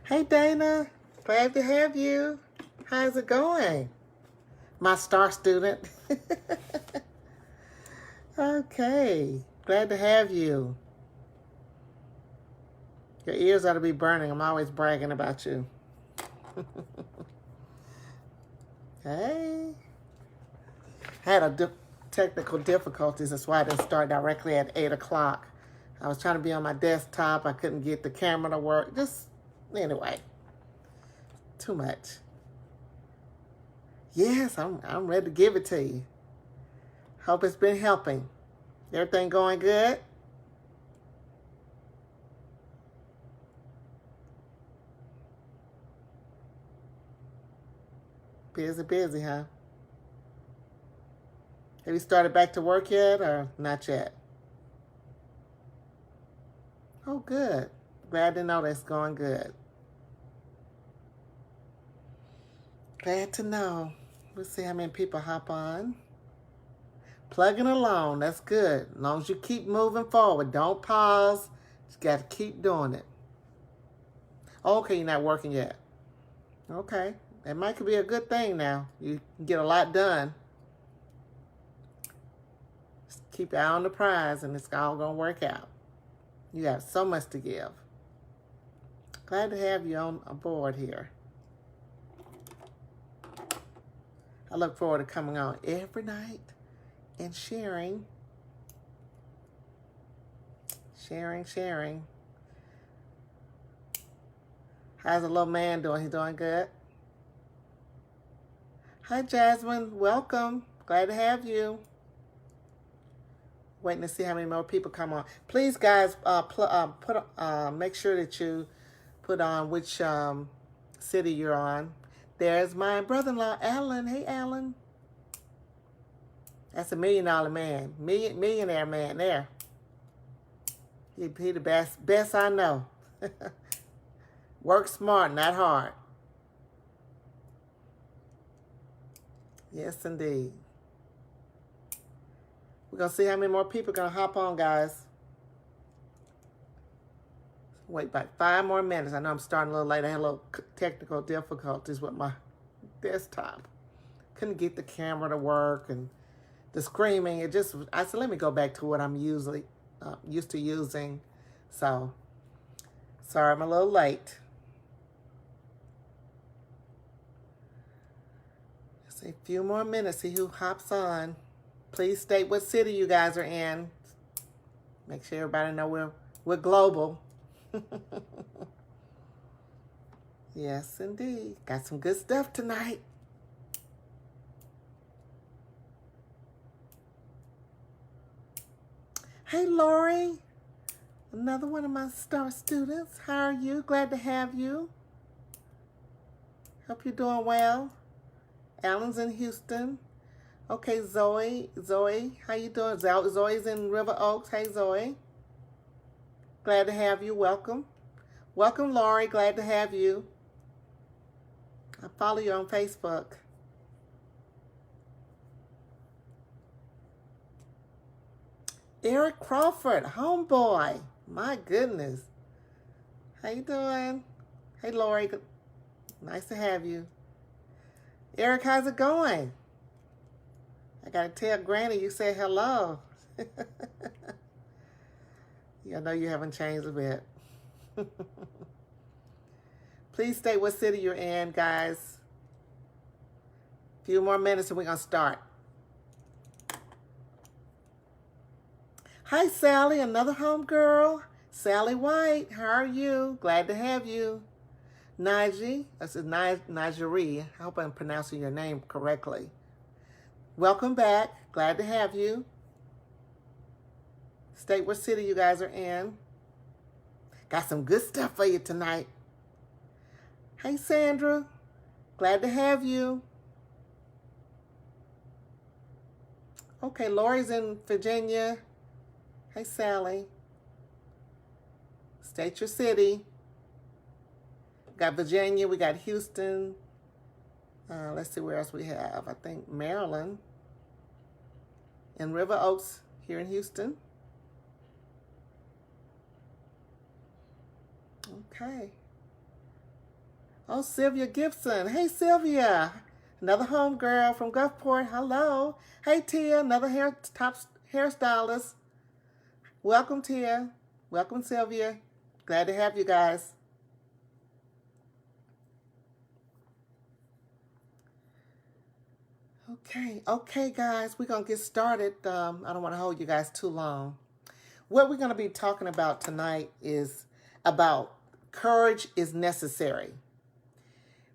Hey Dana, glad to have you. How's it going? My star student. Okay, glad to have you. Your ears ought to be burning. I'm always bragging about you. Hey. Had technical difficulties. That's why I didn't start directly at 8 o'clock. I was trying to be on my desktop. I couldn't get the camera to work. Anyway, too much. Yes, I'm ready to give it to you. Hope it's been helping. Everything going good? Busy, huh? Have you started back to work yet or not yet? Oh, good. Glad to know that's going good. Glad to know. We'll see how many people hop on. Plugging along, that's good. As long as you keep moving forward, don't pause. Just got to keep doing it. Okay, you're not working yet. Okay, that might be a good thing now. You can get a lot done. Just keep your eye on the prize and it's all going to work out. You got so much to give. Glad to have you on board here. I look forward to coming on every night and sharing. How's the little man doing? He doing good? Hi, Jasmine. Welcome. Glad to have you. Waiting to see how many more people come on. Please, guys, make sure that you put on which city you're on. There's my brother-in-law, Alan. Hey, Alan. That's $1 million man. Millionaire man there. He the best I know. Work smart, not hard. Yes, indeed. We're going to see how many more people are going to hop on, guys. Wait about 5 more minutes. I know I'm starting a little late. I had a little technical difficulties with my desktop. Couldn't get the camera to work and the screaming. I said, let me go back to what I'm usually used to using. So, sorry I'm a little late. Just a few more minutes, see who hops on. Please state what city you guys are in. Make sure everybody know we're global. Yes, indeed. Got some good stuff tonight. Hey, Lori. Another one of my star students. How are you? Glad to have you. Hope you're doing well. Alan's in Houston. Okay, Zoe, how you doing? Zoe's in River Oaks. Hey, Zoe. Glad to have you. Welcome. Welcome, Lori. Glad to have you. I follow you on Facebook. Eric Crawford, homeboy. My goodness. How you doing? Hey, Lori. Nice to have you. Eric, how's it going? I got to tell Granny you said hello. I know you haven't changed a bit. Please state what city you're in, guys. A few more minutes and we're going to start. Hi, Sally, another home girl. Sally White, how are you? Glad to have you. Najee, this is Najerie. I hope I'm pronouncing your name correctly. Welcome back. Glad to have you. State what city you guys are in. Got some good stuff for you tonight. Hey, Sandra. Glad to have you. Okay, Lori's in Virginia. Hey, Sally. State your city. We got Virginia. We got Houston. Let's see where else we have. I think Maryland. And River Oaks here in Houston. Okay. Oh, Sylvia Gibson. Hey, Sylvia. Another homegirl from Gulfport. Hello. Hey, Tia. Another top hairstylist. Welcome, Tia. Welcome, Sylvia. Glad to have you guys. Okay, guys. We're going to get started. I don't want to hold you guys too long. What we're going to be talking about tonight is about courage is necessary.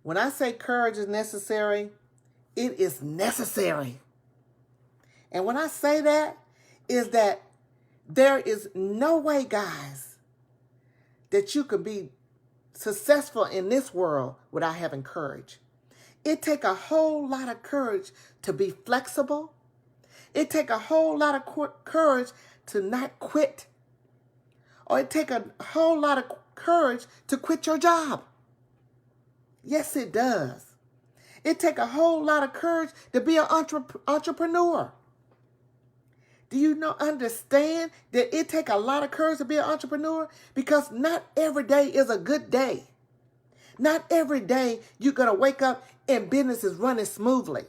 When I say courage is necessary, it is necessary. And when I say that, is that there is no way, guys, that you could be successful in this world without having courage. It takes a whole lot of courage to be flexible. It takes a whole lot of courage to not quit. Or it takes a whole lot of courage to quit your job. Yes, it does. It takes a whole lot of courage to be an entrepreneur. Do you understand that it takes a lot of courage to be an entrepreneur? Because not every day is a good day. Not every day you're going to wake up and business is running smoothly.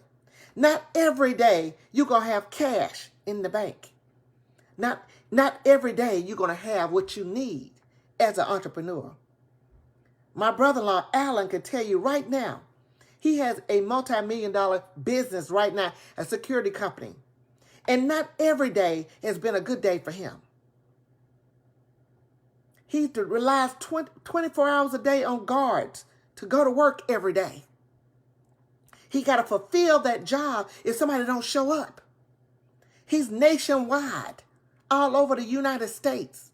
Not every day you're going to have cash in the bank. Not every day you're going to have what you need as an entrepreneur. My brother-in-law, Alan, can tell you right now, he has a multi-million-dollar business right now, a security company. And not every day has been a good day for him. He relies 24 hours a day on guards to go to work every day. He got to fulfill that job if somebody don't show up. He's nationwide, all over the United States.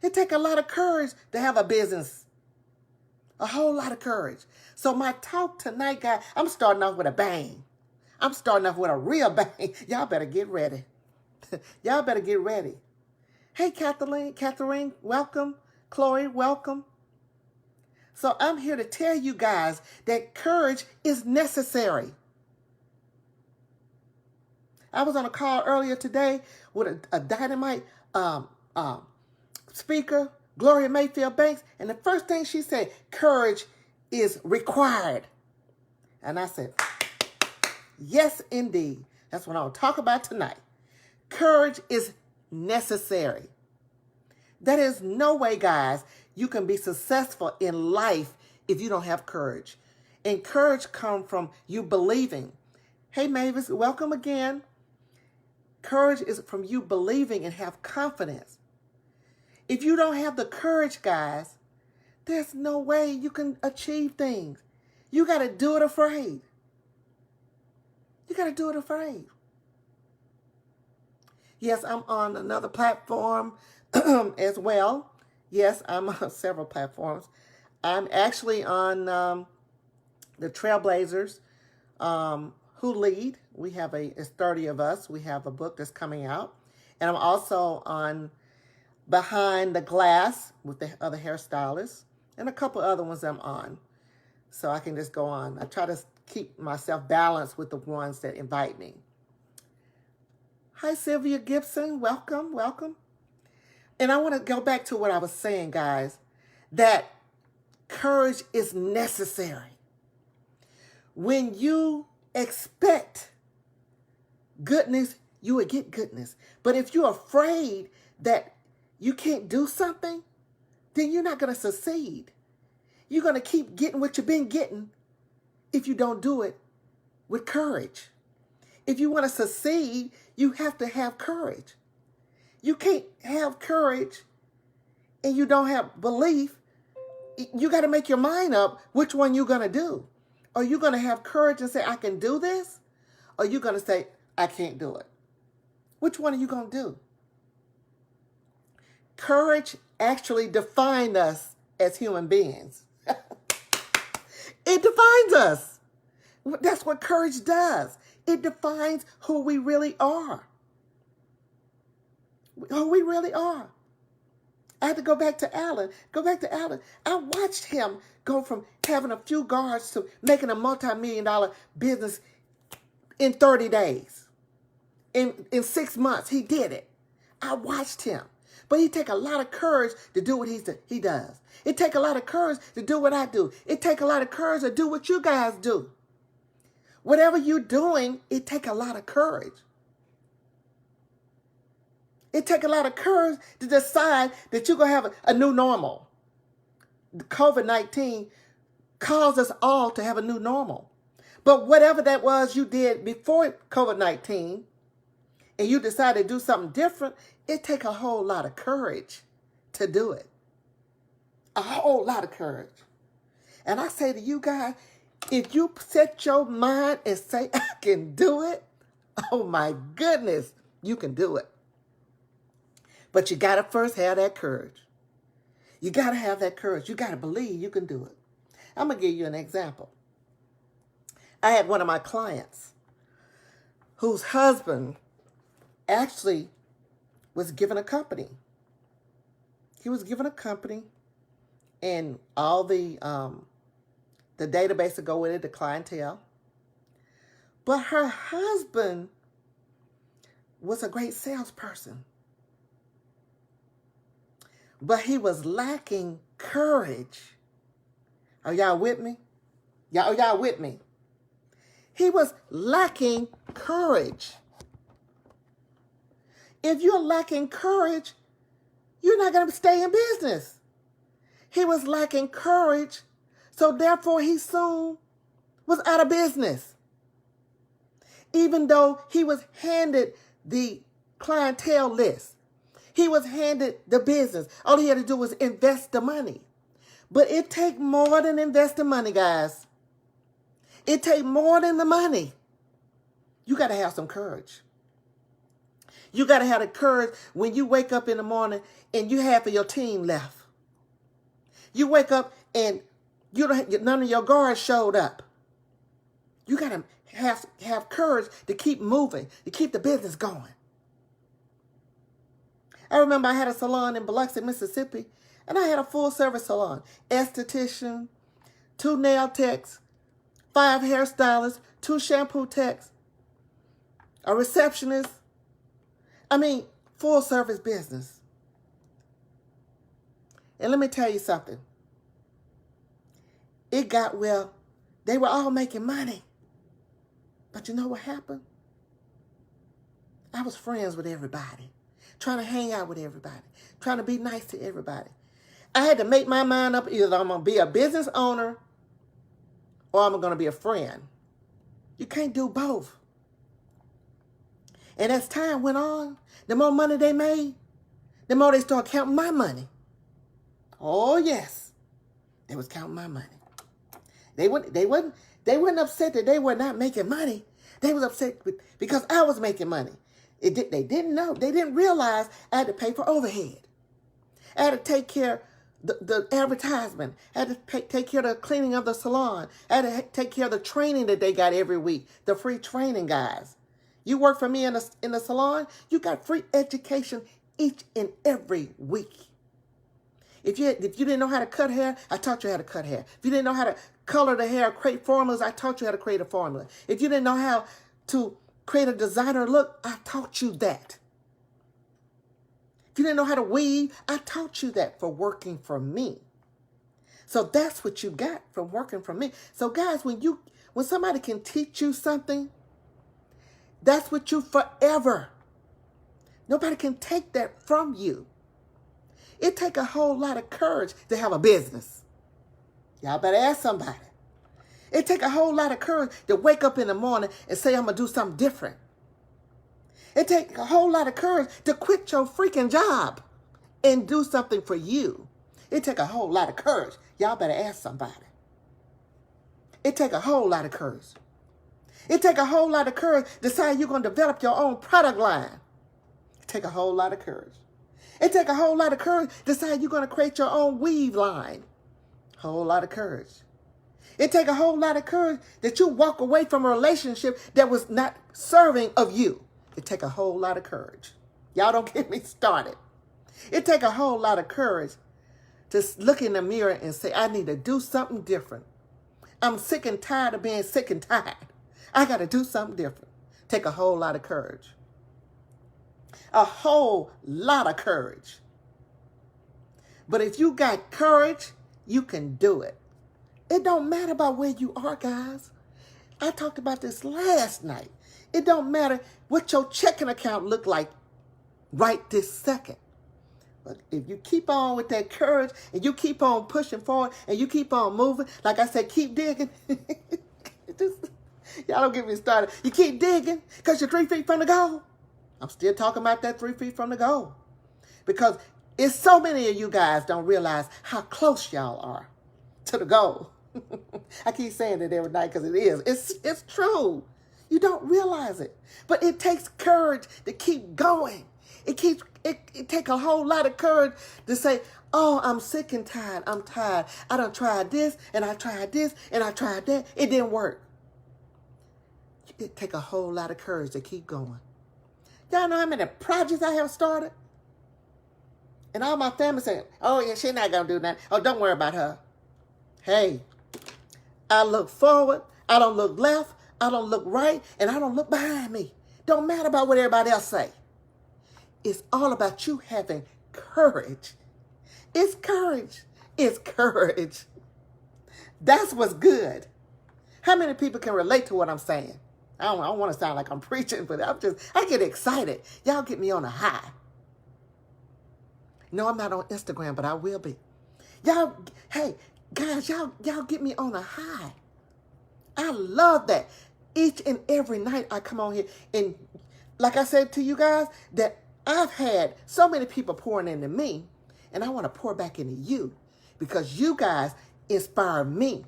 It takes a lot of courage to have a business. A whole lot of courage. So my talk tonight, guys, I'm starting off with a bang. I'm starting off with a real bang. Y'all better get ready. Y'all better get ready. Hey, Catherine, welcome. Chloe, welcome. So I'm here to tell you guys that courage is necessary. I was on a call earlier today with a dynamite speaker, Gloria Mayfield Banks, and the first thing she said, courage is required. And I said, yes, indeed. That's what I'll talk about tonight. Courage is necessary. There is no way, guys, you can be successful in life if you don't have courage. And courage comes from you believing. Hey, Mavis, welcome again. Courage is from you believing and have confidence. If you don't have the courage, guys, there's no way you can achieve things. You got to do it afraid. You got to do it afraid. Yes, I'm on another platform as well. Yes, I'm on several platforms. I'm actually on the Trailblazers Who Lead. We have it's 30 of us. We have a book that's coming out. And I'm also on Behind the Glass with the other hairstylists and a couple other ones I'm on. So I can just go on. I try to keep myself balanced with the ones that invite me. Hi, Sylvia Gibson. Welcome, welcome. And I want to go back to what I was saying, guys, that courage is necessary. When you expect goodness, you will get goodness. But if you're afraid that you can't do something, then you're not going to succeed. You're going to keep getting what you've been getting if you don't do it with courage. If you want to succeed, you have to have courage. You can't have courage and you don't have belief. You got to make your mind up which one you're going to do. Are you going to have courage and say, I can do this? Or are you going to say, I can't do it? Which one are you going to do? Courage actually defines us as human beings. It defines us. That's what courage does. It defines who we really are. Who we really are. I had to go back to Alan. I watched him go from having a few guards to making a multi-million-dollar business in 30 days. In 6 months, he did it. I watched him. But it takes a lot of courage to do what he does. It takes a lot of courage to do what I do. It takes a lot of courage to do what you guys do. Whatever you're doing, it takes a lot of courage. It takes a lot of courage to decide that you're going to have a new normal. COVID-19 caused us all to have a new normal. But whatever that was you did before COVID-19, and you decided to do something different, it takes a whole lot of courage to do it. A whole lot of courage. And I say to you guys, if you set your mind and say, I can do it, oh my goodness, you can do it. But you got to first have that courage. You got to have that courage. You got to believe you can do it. I'm going to give you an example. I had one of my clients whose husband actually was given a company. He was given a company, and all the database to go with it, the clientele. But her husband was a great salesperson. But he was lacking courage. Are y'all with me? Y'all with me? He was lacking courage. If you're lacking courage, you're not going to stay in business. He was lacking courage, so therefore he soon was out of business. Even though he was handed the clientele list, he was handed the business. All he had to do was invest the money. But it takes more than investing money, guys. It takes more than the money. You got to have some courage. You got to have the courage when you wake up in the morning and you half of your team left. You wake up and none of your guards showed up. You got to have courage to keep moving, to keep the business going. I remember I had a salon in Biloxi, Mississippi, and I had a full-service salon. Esthetician, 2 nail techs, 5 hairstylists, 2 shampoo techs, a receptionist. I mean, full-service business. And let me tell you something. It got well. They were all making money. But you know what happened? I was friends with everybody, trying to hang out with everybody, trying to be nice to everybody. I had to make my mind up, either I'm going to be a business owner or I'm going to be a friend. You can't do both. And as time went on, the more money they made, the more they started counting my money. Oh, yes. They was counting my money. They weren't upset that they were not making money. They was upset because I was making money. They didn't know. They didn't realize I had to pay for overhead. I had to take care of the advertisement. I had to take care of the cleaning of the salon. I had to take care of the training that they got every week, the free training, guys. You work for me in the salon, you got free education each and every week. If you didn't know how to cut hair, I taught you how to cut hair. If you didn't know how to color the hair, create formulas, I taught you how to create a formula. If you didn't know how to create a designer look, I taught you that. If you didn't know how to weave, I taught you that for working for me. So that's what you got from working for me. So guys, when somebody can teach you something, that's what you forever. Nobody can take that from you. It takes a whole lot of courage to have a business. Y'all better ask somebody. It takes a whole lot of courage to wake up in the morning and say, I'm going to do something different. It takes a whole lot of courage to quit your freaking job and do something for you. It takes a whole lot of courage. Y'all better ask somebody. It takes a whole lot of courage. It takes a whole lot of courage to decide you're going to develop your own product line. It takes a whole lot of courage. It takes a whole lot of courage to decide you're going to create your own weave line. A whole lot of courage. It takes a whole lot of courage that you walk away from a relationship that was not serving of you. It takes a whole lot of courage. Y'all don't get me started. It takes a whole lot of courage to look in the mirror and say, I need to do something different. I'm sick and tired of being sick and tired. I got to do something different. Take a whole lot of courage. A whole lot of courage. But if you got courage, you can do it. It don't matter about where you are, guys. I talked about this last night. It don't matter what your checking account look like right this second. But if you keep on with that courage and you keep on pushing forward and you keep on moving, like I said, keep digging. Y'all don't get me started. You keep digging because you're 3 feet from the goal. I'm still talking about that 3 feet from the goal. Because it's so many of you guys don't realize how close y'all are to the goal. I keep saying it every night because it is. It's true. You don't realize it. But it takes courage to keep going. It takes a whole lot of courage to say, oh, I'm sick and tired. I'm tired. I done tried this, and I tried this, and I tried that. It didn't work. It takes a whole lot of courage to keep going. Y'all know how many projects I have started? And all my family saying, oh, yeah, she's not going to do that. Oh, don't worry about her. Hey, I look forward. I don't look left. I don't look right. And I don't look behind me. Don't matter about what everybody else say. It's all about you having courage. It's courage. It's courage. That's what's good. How many people can relate to what I'm saying? I don't want to sound like I'm preaching, but I get excited. Y'all get me on a high. No, I'm not on Instagram, but I will be. Y'all, hey, guys, y'all get me on a high. I love that. Each and every night I come on here, and like I said to you guys, that I've had so many people pouring into me, and I want to pour back into you because you guys inspire me.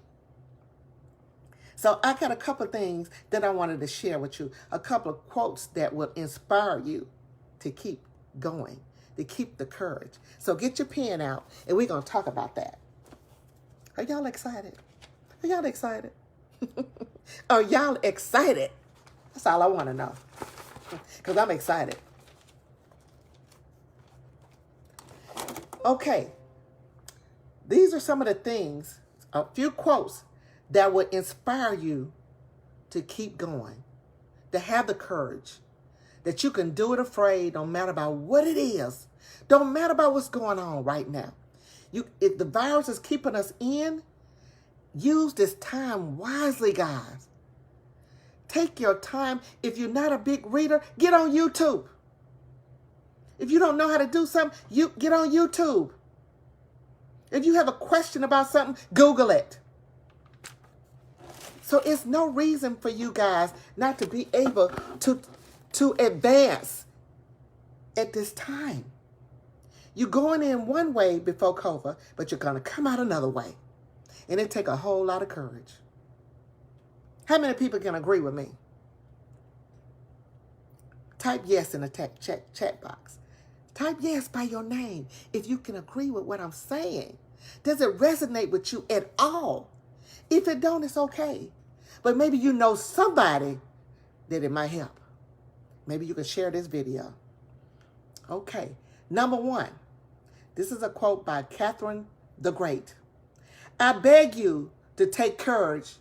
So I got a couple of things that I wanted to share with you, a couple of quotes that will inspire you to keep going, to keep the courage. So get your pen out, and we're going to talk about that. Are y'all excited? Are y'all excited? Are y'all excited? That's all I want to know, because I'm excited. Okay, these are some of the things, a few quotes that would inspire you to keep going, to have the courage, that you can do it afraid, no matter about what it is, don't matter about what's going on right now. If the virus is keeping us in, use this time wisely, guys. Take your time. If you're not a big reader, get on YouTube. If you don't know how to do something, you get on YouTube. If you have a question about something, Google it. So it's no reason for you guys not to be able to advance at this time. You're going in one way before COVID, but you're going to come out another way. And it takes a whole lot of courage. How many people can agree with me? Type yes in the chat box. Type yes by your name if you can agree with what I'm saying. Does it resonate with you at all? If it don't, it's okay. But maybe you know somebody that it might help. Maybe you can share this video. Okay, number 1. This is a quote by Catherine the Great. I beg you to take courage,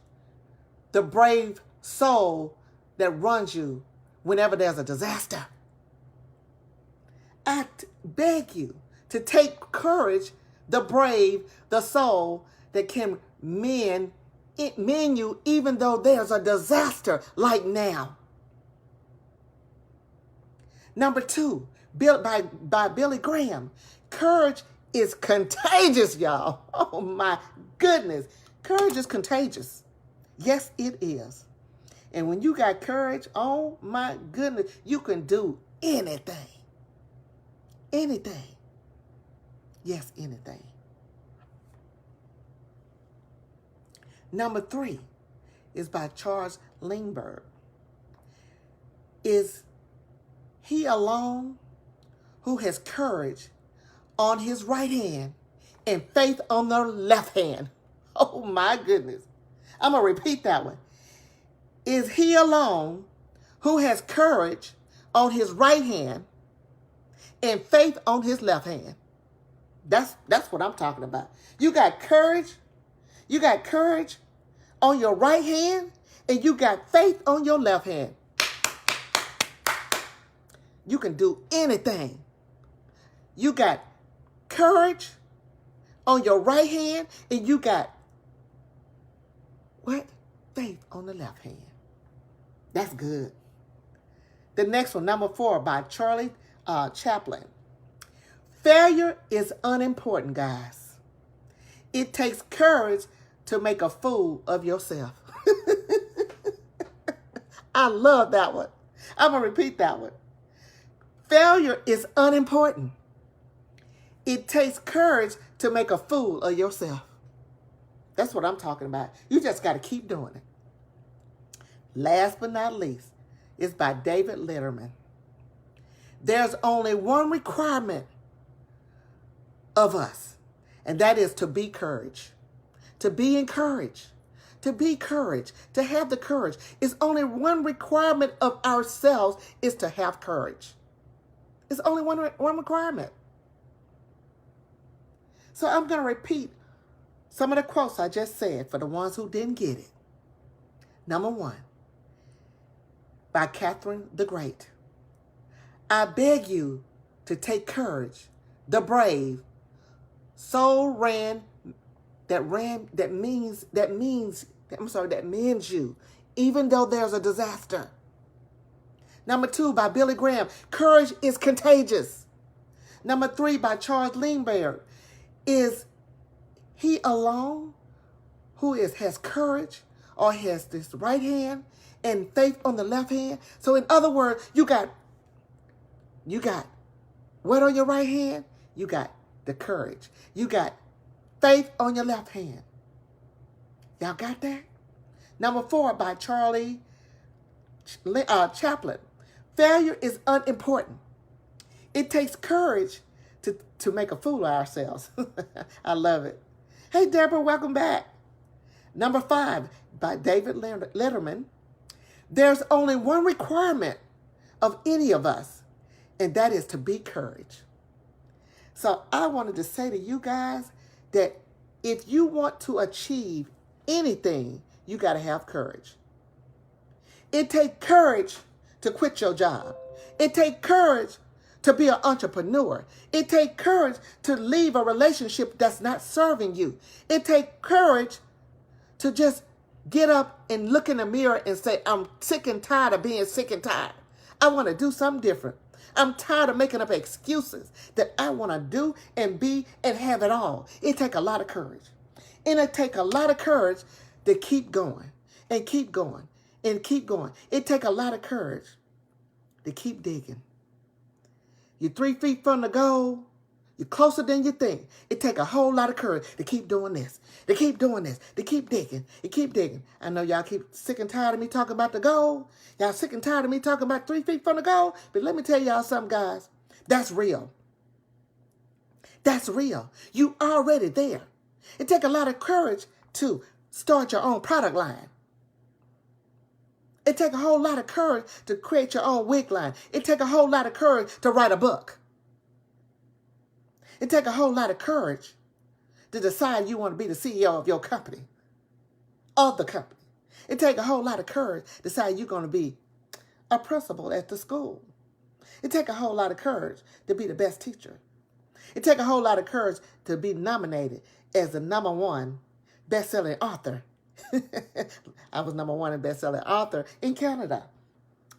the brave soul that runs you whenever there's a disaster. I beg you to take courage, the brave, the soul that can mend you even though there's a disaster like now. Number 2, by Billy Graham. Courage is contagious, y'all. Oh my goodness. Courage is contagious. Yes, it is. And when you got courage, oh my goodness, you can do anything. Anything. Yes, anything. Number 3 is by Charles Lindbergh. Is he alone who has courage on his right hand and faith on the left hand? Oh my goodness. I'm going to repeat that one. Is he alone who has courage on his right hand and faith on his left hand? That's what I'm talking about. You got courage. You got courage on your right hand, and you got faith on your left hand. You can do anything. You got courage on your right hand, and you got what? Faith on the left hand. That's good. The next one, number 4, by Charlie Chaplin. Failure is unimportant, guys. It takes courage to make a fool of yourself. I love that one. I'm going to repeat that one. Failure is unimportant. It takes courage to make a fool of yourself. That's what I'm talking about. You just got to keep doing it. Last but not least, is by David Letterman. There's only one requirement of us, and that is to be courage. To be encouraged. To be courage. To have the courage. It's only one requirement of ourselves is to have courage. It's only one requirement. So I'm going to repeat some of the quotes I just said for the ones who didn't get it. Number 1, by Catherine the Great. I beg you to take courage, the brave, that mends you, even though there's a disaster. Number 2, by Billy Graham. Courage is contagious. Number 3, by Charles Lindbergh. Is he alone who has courage or has this right hand and faith on the left hand? So in other words, you got what on your right hand? You got the courage. You got faith on your left hand. Y'all got that? Number 4, by Charlie Chaplin. Failure is unimportant. It takes courage to make a fool of ourselves. I love it. Hey, Deborah, welcome back. Number 5, by David Letterman. There's only one requirement of any of us, and that is to be courage. So I wanted to say to you guys that if you want to achieve anything, you got to have courage. It takes courage to quit your job. It takes courage to be an entrepreneur. It takes courage to leave a relationship that's not serving you. It takes courage to just get up and look in the mirror and say, I'm sick and tired of being sick and tired. I want to do something different. I'm tired of making up excuses that I want to do and be and have it all. It takes a lot of courage. And it takes a lot of courage to keep going and keep going and keep going. It takes a lot of courage to keep digging. You're 3 feet from the goal. You're closer than you think. It takes a whole lot of courage to keep doing this, to keep doing this, to keep digging, to keep digging. I know y'all keep sick and tired of me talking about the goal. Y'all sick and tired of me talking about 3 feet from the goal. But let me tell y'all something, guys. That's real. That's real. You already there. It takes a lot of courage to start your own product line. It takes a whole lot of courage to create your own wig line. It takes a whole lot of courage to write a book. It takes a whole lot of courage to decide you want to be the CEO of your company, of the company. It takes a whole lot of courage to decide you're going to be a principal at the school. It takes a whole lot of courage to be the best teacher. It takes a whole lot of courage to be nominated as the #1 best-selling author. I was #1 in best-selling author in Canada.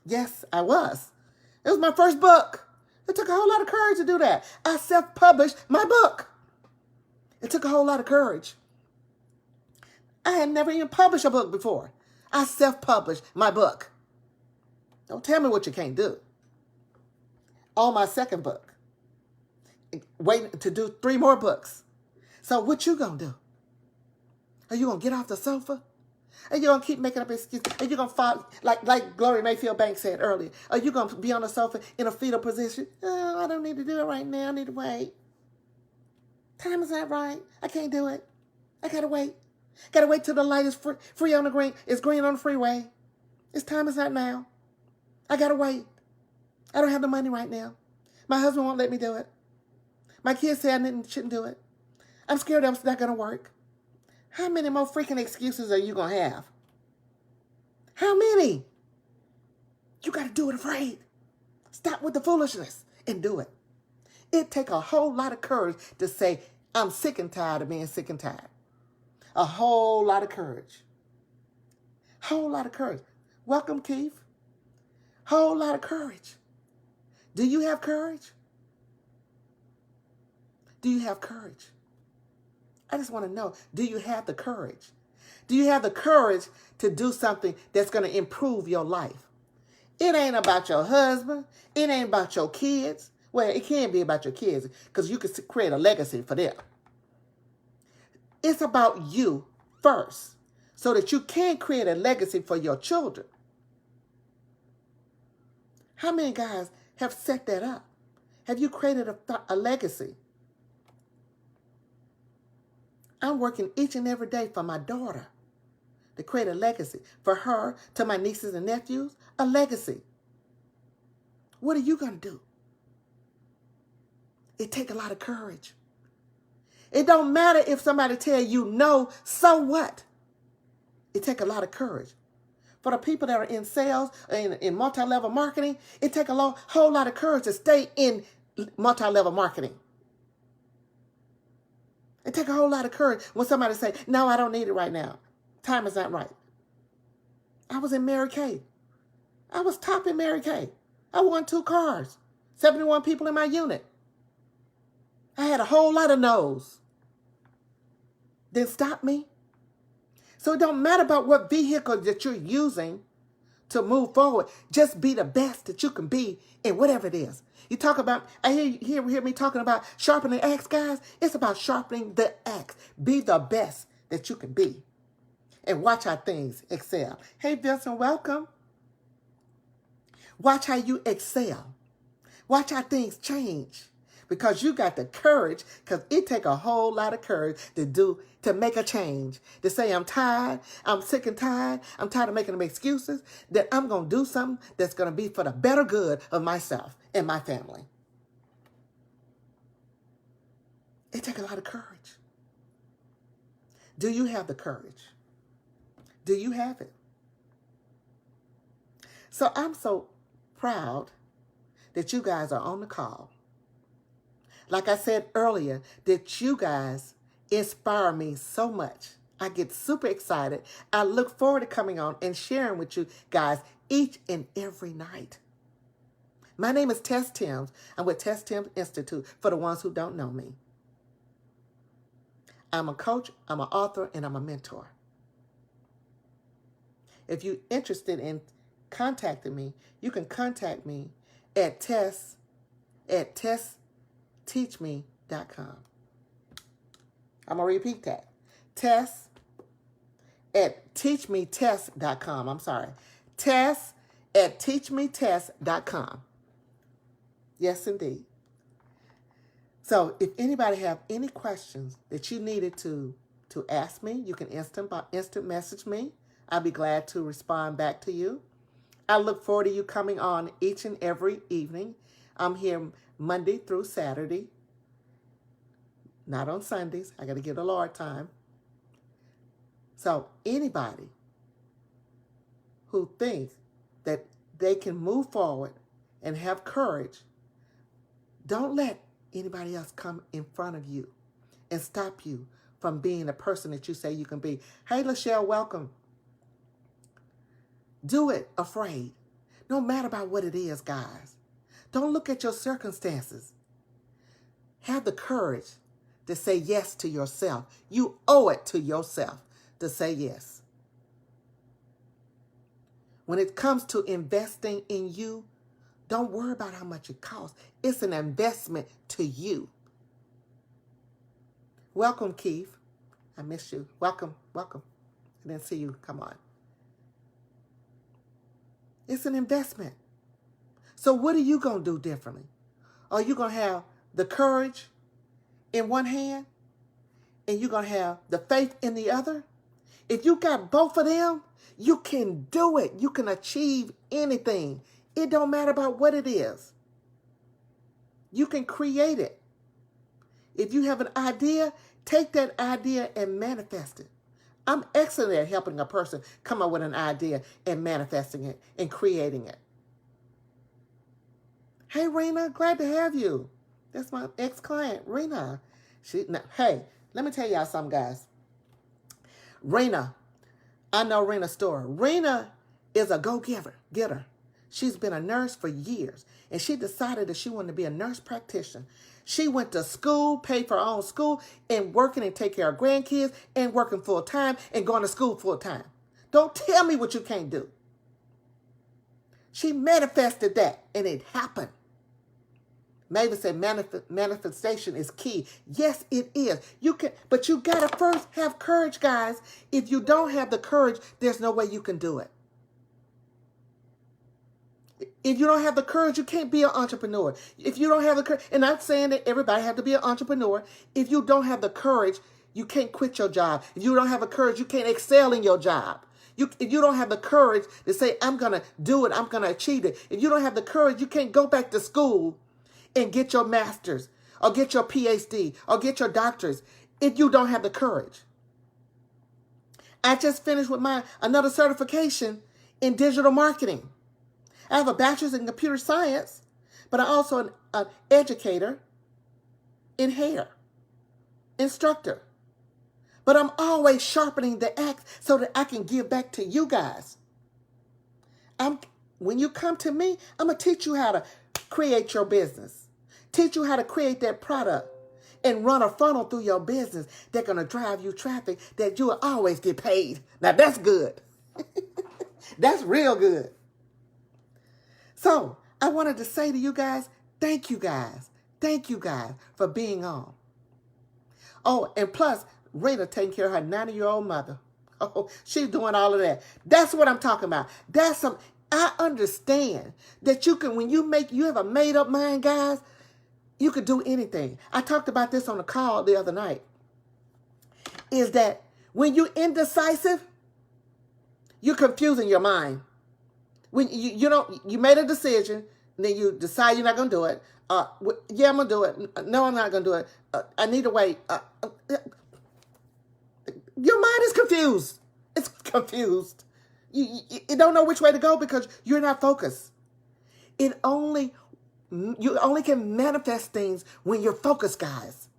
Yes, I was. It was my first book. It took a whole lot of courage to do that. I self-published my book. It took a whole lot of courage. I had never even published a book before. I self-published my book. Don't tell me what you can't do. On my second book. Waiting to do 3 more books. So what you gonna do? Are you going to get off the sofa? Are you going to keep making up excuses? Are you going to fall, like Gloria Mayfield Banks said earlier, are you going to be on the sofa in a fetal position? Oh, I don't need to do it right now. I need to wait. Time is not right. I can't do it. I got to wait. Got to wait till the light is free on the green. It's green on the freeway. It's time is not now. I got to wait. I don't have the money right now. My husband won't let me do it. My kids say I shouldn't do it. I'm scared it's not going to work. How many more freaking excuses are you going to have? How many? You got to do it afraid. Stop with the foolishness and do it. It takes a whole lot of courage to say, I'm sick and tired of being sick and tired. A whole lot of courage. Whole lot of courage. Welcome, Keith. Whole lot of courage. Do you have courage? Do you have courage? I just want to know, do you have the courage? Do you have the courage to do something that's going to improve your life? It ain't about your husband. It ain't about your kids. Well, it can be about your kids because you can create a legacy for them. It's about you first so that you can create a legacy for your children. How many guys have set that up? Have you created a legacy? I'm working each and every day for my daughter to create a legacy. For her, to my nieces and nephews, a legacy. What are you going to do? It takes a lot of courage. It don't matter if somebody tell you no, so what? It takes a lot of courage. For the people that are in sales, in multi-level marketing, it takes a whole lot of courage to stay in multi-level marketing. It takes a whole lot of courage when somebody say, no, I don't need it right now. Time is not right. I was in Mary Kay. I was top in Mary Kay. I won 2 cars, 71 people in my unit. I had a whole lot of no's. Didn't stop me. So it don't matter about what vehicle that you're using to move forward. Just be the best that you can be in whatever it is. You talk about, I hear me talking about sharpening the axe, guys. It's about sharpening the axe. Be the best that you can be. And watch how things excel. Hey, Vincent, welcome. Watch how you excel. Watch how things change. Because you got the courage, because it takes a whole lot of courage to make a change. To say, I'm tired, I'm sick and tired, I'm tired of making them excuses, that I'm going to do something that's going to be for the better good of myself and my family. It takes a lot of courage. Do you have the courage? Do you have it? So I'm so proud that you guys are on the call. Like I said earlier, that you guys inspire me so much. I get super excited. I look forward to coming on and sharing with you guys each and every night. My name is TessTims. I'm with TessTims Institute for the ones who don't know me. I'm a coach, I'm an author, and I'm a mentor. If you're interested in contacting me, you can contact me at TessTims.com. I'm going to repeat that. Tess at teachmetess.com. I'm sorry. Tess at teachmetess.com. Yes, indeed. So if anybody have any questions that you needed to ask me, you can instant message me. I'll be glad to respond back to you. I look forward to you coming on each and every evening. I'm here Monday through Saturday. Not on Sundays. I got to give the Lord time. So anybody who thinks that they can move forward and have courage, don't let anybody else come in front of you and stop you from being the person that you say you can be. Hey, Lachelle, welcome. Do it afraid. No matter about what it is, guys. Don't look at your circumstances. Have the courage to say yes to yourself. You owe it to yourself to say yes. When it comes to investing in you, don't worry about how much it costs. It's an investment to you. Welcome, Keith. I miss you. Welcome. I didn't see you. Come on. It's an investment. So what are you going to do differently? Are you going to have the courage in one hand and you're going to have the faith in the other? If you got both of them, you can do it. You can achieve anything. It don't matter about what it is. You can create it. If you have an idea, take that idea and manifest it. I'm excellent at helping a person come up with an idea and manifesting it and creating it. Hey, Rena, glad to have you. That's my ex-client, Rena. Hey, let me tell y'all something, guys. Rena, I know Rena's story. Rena is a getter. She's been a nurse for years, and she decided that she wanted to be a nurse practitioner. She went to school, paid for her own school, and working and take care of grandkids, and working full time, and going to school full time. Don't tell me what you can't do. She manifested that, and it happened. Maven said manifestation is key. Yes, it is. But you gotta first have courage, guys. If you don't have the courage, there's no way you can do it. If you don't have the courage, you can't be an entrepreneur. If you don't have the courage, and I'm not saying that everybody has to be an entrepreneur. If you don't have the courage, you can't quit your job. If you don't have the courage, you can't excel in your job. If you don't have the courage to say, I'm going to do it, I'm going to achieve it. If you don't have the courage, you can't go back to school and get your master's or get your PhD or get your doctor's if you don't have the courage. I just finished with another certification in digital marketing. I have a bachelor's in computer science, but I'm also an educator in hair, instructor. But I'm always sharpening the axe so that I can give back to you guys. When you come to me, I'm going to teach you how to create your business. Teach you how to create that product and run a funnel through your business that's going to drive you traffic that you will always get paid. Now, that's good. That's real good. So, I wanted to say to you guys, thank you guys. Thank you guys for being on. Oh, and plus, Rena taking care of her 90-year-old mother. Oh, she's doing all of that. That's what I'm talking about. I understand that you can, when you have a made up mind, guys, you can do anything. I talked about this on a call the other night. Is that when you're indecisive, you're confusing your mind. When you made a decision, then you decide you're not going to do it. Yeah, I'm going to do it. No, I'm not going to do it. I need to wait. Your mind is confused. It's confused. You don't know which way to go because you're not focused. You only can manifest things when you're focused, guys.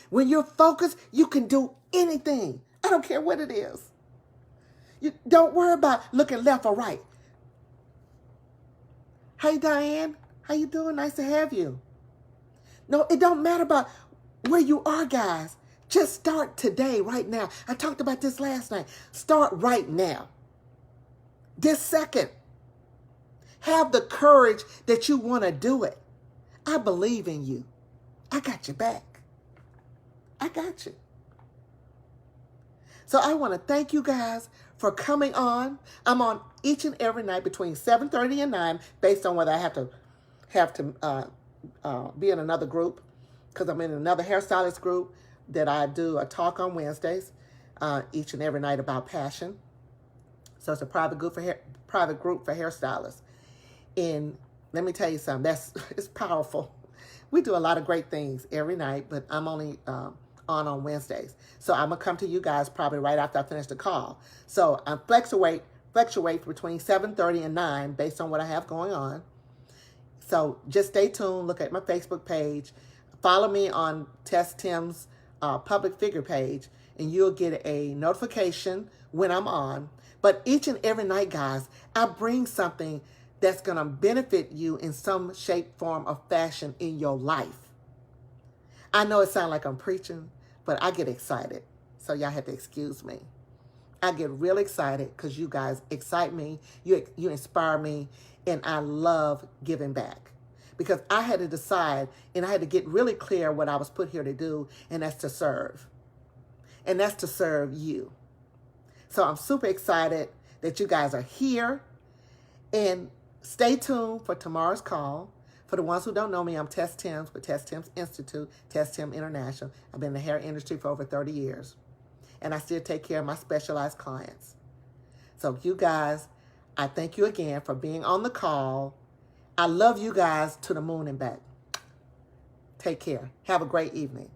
When you're focused, you can do anything. I don't care what it is. You don't worry about looking left or right. Hey, Diane, how you doing? Nice to have you. No, it don't matter about where you are, guys. Just start today, right now. I talked about this last night. Start right now. This second. Have the courage that you want to do it. I believe in you. I got your back. I got you. So I want to thank you guys for coming on. I'm on each and every night between 7:30 and 9, based on whether I have to be in another group, because I'm in another hairstylist group that I do a talk on Wednesdays, each and every night about passion. So it's a private group for hairstylists. And let me tell you something, it's powerful. We do a lot of great things every night, but I'm only on Wednesdays. So I'm going to come to you guys probably right after I finish the call. So I fluctuate between 7:30 and 9 based on what I have going on. So just stay tuned. Look at my Facebook page. Follow me on TessTims public figure page, and you'll get a notification when I'm on. But each and every night, guys, I bring something that's going to benefit you in some shape, form, or fashion in your life. I know it sounds like I'm preaching, but I get excited. So y'all have to excuse me. I get real excited because you guys excite me. You inspire me, and I love giving back. Because I had to decide, and I had to get really clear what I was put here to do, and that's to serve. And that's to serve you. So I'm super excited that you guys are here. And stay tuned for tomorrow's call. For the ones who don't know me, I'm TessTims with TessTims Institute, TessTims International. I've been in the hair industry for over 30 years. And I still take care of my specialized clients. So you guys, I thank you again for being on the call. I love you guys to the moon and back. Take care. Have a great evening.